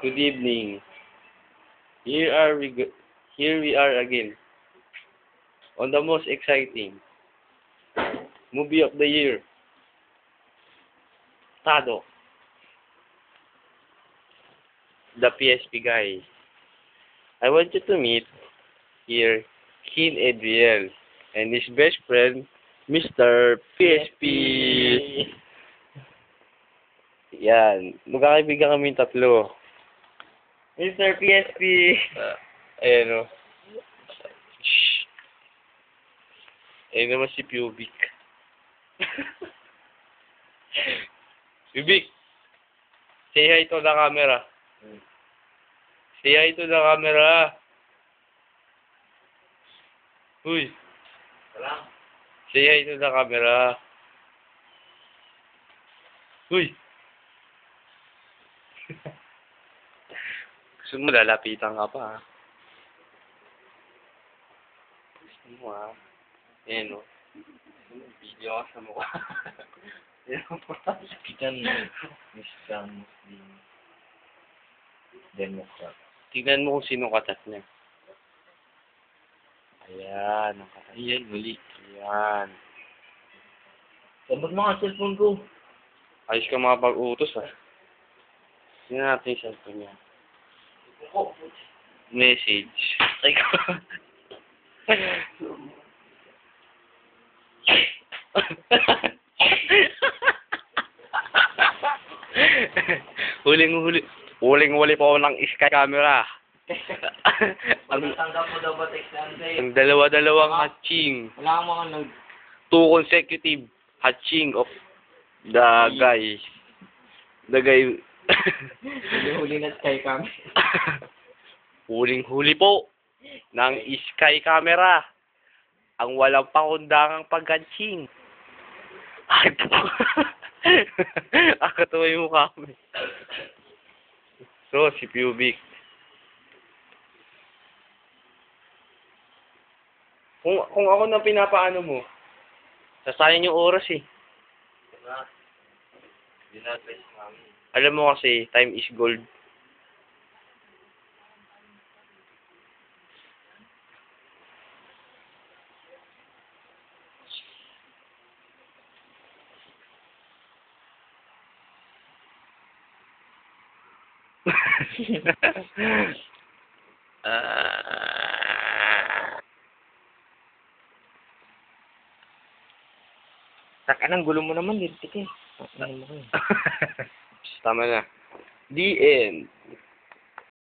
Good evening. Here we are again on the most exciting movie of the year. Tado, the PSP guy. I want you to meet here Kin Adriel and his best friend, Mr. PSP. Yan, magkakaibigan kami tatlo. Mr. PSP. Ayan o. Shh. Ayan naman si Pubic. Pubic, say hi to the camera. Say hi to the camera. Uy. Say hi to the camera. Uy. Gusto mo, lalapitan ka pa, ha? Gusto mo, ha? Ayan, o. Video ka sa mukha. Ayan, o. Lapitan mo. Mr. Muslim. Democrat. Tignan mo kung sino katat niya. Ayan, ang katat. Ayan, muli. Ayan. Sabot mo ang cellphone ko. Ayos ka makapag-utos, ha? Tignan natin yung cellphone niya. Message. Ay, ko. Huling-huli po ng Sky camera. Pagtanggap mo daw ba text answer? Ang dalawa-dalawang hatching. Wala kang mga 2 consecutive hatching of the guy. The guy. huli na Sky Cam. Huling-huli po ng Sky camera. Ang walang pakundangang pag-hatching. Ay, po. Akatuwa yung mukha mo. So, si Pubic. Kung ako na pinapaano mo, sasayang yung oras eh. Alam mo kasi, time is gold. Takanang gulo mo naman, lintik eh. Tama na. The end.